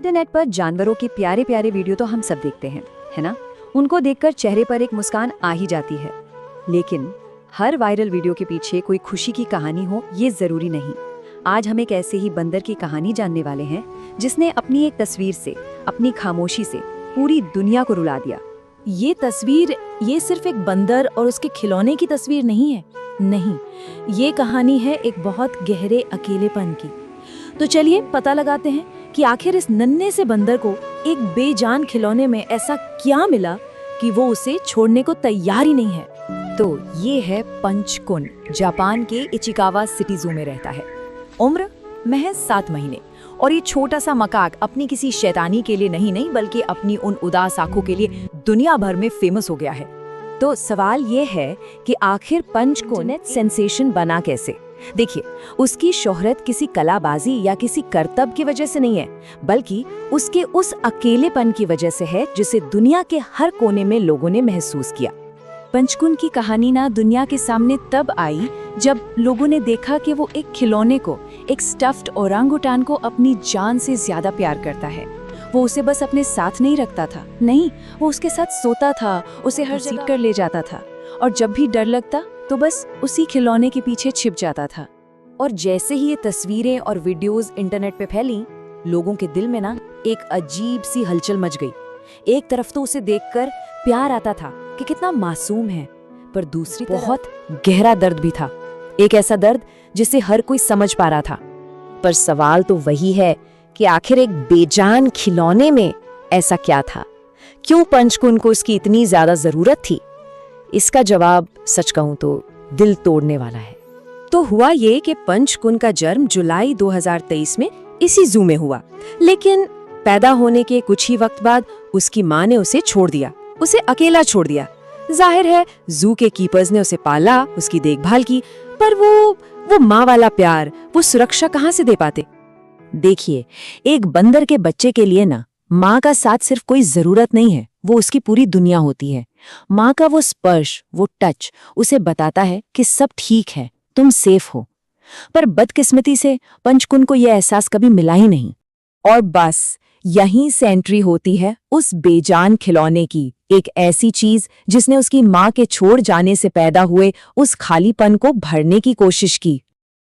Internet पर जानवरों के प्यारे प्यारे वीडियो तो हम सब देखते हैं, है ना। उनको देखकर चेहरे पर एक मुस्कान आ ही जाती है। लेकिन हर वायरल वीडियो के पीछे कोई खुशी की कहानी हो ये जरूरी नहीं। आज हम एक ऐसे ही बंदर की कहानी जानने वाले हैं जिसने अपनी एक तस्वीर से, अपनी खामोशी से पूरी दुनिया को रुला दिया। ये तस्वीर ये सिर्फ एक बंदर और उसके खिलौने की तस्वीर नहीं है। नहीं, ये कहानी है एक बहुत गहरे अकेलेपन की। तो चलिए पता लगाते हैं कि आखिर इस नन्हे से बंदर को एक बेजान खिलौने में ऐसा क्या मिला कि वो उसे छोड़ने को तैयार ही नहीं है। तो ये है पंचकुन, जापान के इचिकावा सिटी ज़ू में रहता है। उम्र महज 7 महीने। और ये छोटा सा मकाक अपनी किसी शैतानी के लिए नहीं बल्कि अपनी उन उदास आंखों के लिए दुनिया भर में फेमस हो गया है। तो सवाल ये है कि आखिर पंचकुन सेंसेशन बना कैसे। देखिए, उसकी शोहरत किसी कलाबाजी या किसी करतब की वजह से नहीं है, बल्कि उसके उस अकेलेपन की वजह से है जिसे दुनिया के हर कोने में लोगों ने महसूस किया। पंचकुन की कहानी ना दुनिया के सामने तब आई जब लोगों ने देखा कि वो एक खिलौने को, एक स्टफ्ड ओरांगुटान को अपनी जान से ज्यादा प्यार करता है। वो उसे बस अपने साथ नहीं रखता था, नहीं, वो उसके साथ सोता था, उसे हर जगह कर ले जाता था, और जब भी डर लगता तो बस उसी खिलौने के पीछे छिप जाता था। और जैसे ही ये तस्वीरें और वीडियोस इंटरनेट पे फैली, लोगों के दिल में ना एक अजीब सी हलचल मच गई। एक तरफ तो उसे देखकर प्यार आता था कि कितना मासूम है, पर दूसरी बहुत गहरा दर्द भी था, एक ऐसा दर्द जिसे हर कोई समझ पा रहा था। पर सवाल तो वही है कि आखिर एक बेजान खिलौने में ऐसा क्या था? क्यों पंचकुन को इसकी इतनी ज्यादा जरूरत थी? इसका जवाब सच कहूं तो दिल तोड़ने वाला है। तो हुआ ये कि पंचकुन का जन्म जुलाई 2023 में इसी जू में हुआ, लेकिन पैदा होने के कुछ ही वक्त बाद उसकी माँ ने उसे छोड़ दिया, उसे अकेला छोड़ दिया। जाहिर है जू के कीपर्स ने उसे पाला, उसकी देखभाल की, पर वो माँ वाला प्यार, वो सुरक्षा कहाँ से दे पाते? देखिए, एक बंदर के बच्चे के लिए ना माँ का साथ सिर्फ कोई जरूरत नहीं है, वो उसकी पूरी दुनिया होती है। माँ का वो स्पर्श, वो टच उसे बताता है कि सब ठीक है, तुम सेफ हो। पर बदकिस्मती से पंचकुन को यह एहसास कभी मिला ही नहीं। और बस यहीं से एंट्री होती है उस बेजान खिलौने की, एक ऐसी चीज जिसने उसकी माँ के छोड़ जाने से पैदा हुए उस खालीपन को भरने की कोशिश की।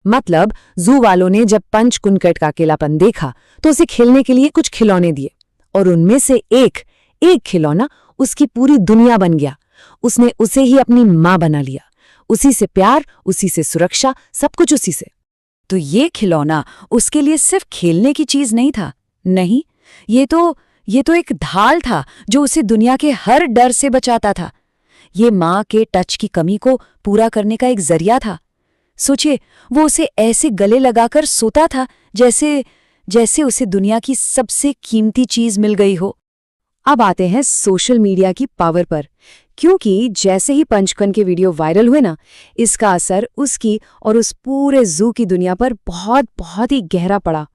मतलब जू वालों ने जब पंचकुन का अकेलापन देखा तो उसे खेलने के लिए कुछ खिलौने दिए, और उनमें से एक खिलौना उसकी पूरी दुनिया बन गया। उसने उसे ही अपनी माँ बना लिया, उसी से प्यार, उसी से सुरक्षा, सब कुछ उसी से। तो ये खिलौना उसके लिए सिर्फ खेलने की चीज नहीं था, नहीं, ये तो एक ढाल था जो उसे दुनिया के हर डर से बचाता था। ये माँ के टच की कमी को पूरा करने का एक जरिया था। सोचिए, वो उसे ऐसे गले लगाकर सोता था जैसे उसे दुनिया की सबसे कीमती चीज मिल गई हो। अब आते हैं सोशल मीडिया की पावर पर, क्योंकि जैसे ही पंचकुन के वीडियो वायरल हुए ना, इसका असर उसकी और उस पूरे जू की दुनिया पर बहुत ही गहरा पड़ा।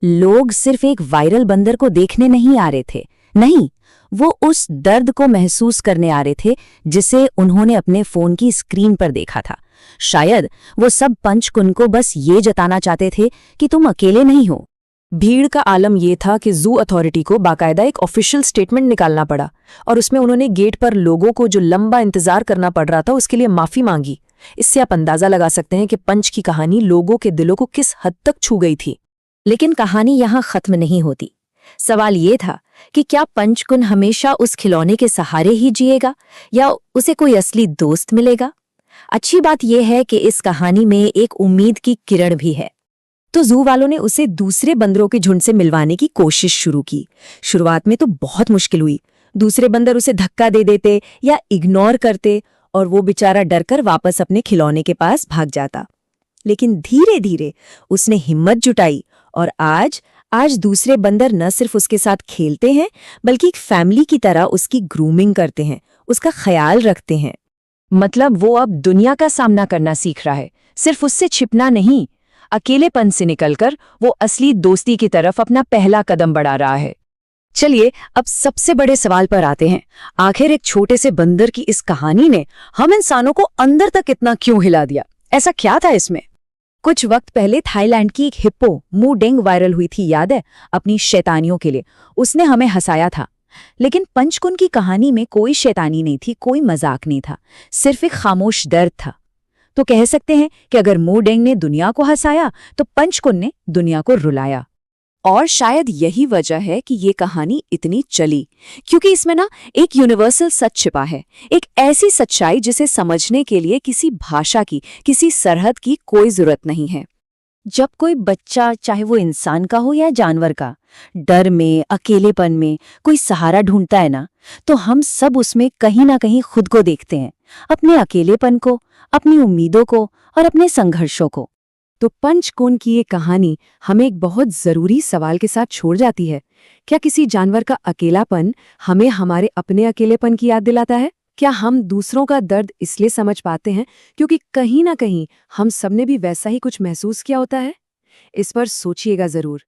लोग सिर्फ एक वायरल बंदर को देखने नहीं आ रहे थे, नहीं, वो उस दर्द को महसूस करने आ रहे थे जिसे उन्होंने अपने फोन की स्क्रीन पर देखा था। शायद वो सब पंचकुन को बस ये जताना चाहते थे कि तुम अकेले नहीं हो। भीड़ का आलम ये था कि जू अथॉरिटी को बाकायदा एक ऑफिशियल स्टेटमेंट निकालना पड़ा, और उसमें उन्होंने गेट पर लोगों को जो लंबा इंतजार करना पड़ रहा था उसके लिए माफी मांगी। इससे आप अंदाजा लगा सकते हैं कि पंच की कहानी लोगों के दिलों को किस हद तक छू गई थी। लेकिन कहानी यहाँ खत्म नहीं होती। सवाल ये था कि क्या पंचकुन हमेशा उस खिलौने के सहारे ही जिएगा या उसे कोई असली दोस्त मिलेगा? अच्छी बात यह है कि इस कहानी में एक उम्मीद की किरण भी है। तो जू वालों ने उसे दूसरे बंदरों के झुंड से मिलवाने की कोशिश शुरू की। शुरुआत में तो बहुत मुश्किल हुई। दूसरे बंदर उसे धक्का दे देते या इग्नोर करते, और वो बेचारा डरकर वापस अपने खिलौने के पास भाग जाता। लेकिन धीरे धीरे उसने हिम्मत जुटाई, और आज दूसरे बंदर न सिर्फ उसके साथ खेलते हैं, बल्कि एक फैमिली की तरह उसकी ग्रूमिंग करते हैं, उसका ख्याल रखते हैं। मतलब वो अब दुनिया का सामना करना सीख रहा है, सिर्फ उससे छिपना नहीं। अकेलेपन से निकलकर वो असली दोस्ती की तरफ अपना पहला कदम बढ़ा रहा है। चलिए अब सबसे बड़े सवाल पर आते हैं। आखिर एक छोटे से बंदर की इस कहानी ने हम इंसानों को अंदर तक इतना क्यों हिला दिया? ऐसा क्या था इसमें? कुछ वक्त पहले थाईलैंड की एक हिप्पो मू डेंग वायरल हुई थी, याद है? अपनी शैतानियों के लिए उसने हमें हंसाया था। लेकिन पंचकुन की कहानी में कोई शैतानी नहीं थी, कोई मजाक नहीं था, सिर्फ एक खामोश दर्द था। तो कह सकते हैं कि अगर मू डेंग ने दुनिया को हंसाया तो पंचकुन ने दुनिया को रुलाया। और शायद यही वजह है कि ये कहानी इतनी चली, क्योंकि इसमें ना एक यूनिवर्सल सच छिपा है, एक ऐसी सच्चाई जिसे समझने के लिए किसी भाषा की, किसी सरहद की कोई जरूरत नहीं है। जब कोई बच्चा, चाहे वो इंसान का हो या जानवर का, डर में, अकेलेपन में कोई सहारा ढूंढता है ना, तो हम सब उसमें कहीं ना कहीं खुद को देखते हैं, अपने अकेलेपन को, अपनी उम्मीदों को और अपने संघर्षों को। तो पंचकुन की ये कहानी हमें एक बहुत जरूरी सवाल के साथ छोड़ जाती है। क्या किसी जानवर का अकेलापन हमें हमारे अपने अकेलेपन की याद दिलाता है? क्या हम दूसरों का दर्द इसलिए समझ पाते हैं क्योंकि कहीं ना कहीं हम सबने भी वैसा ही कुछ महसूस किया होता है? इस पर सोचिएगा जरूर।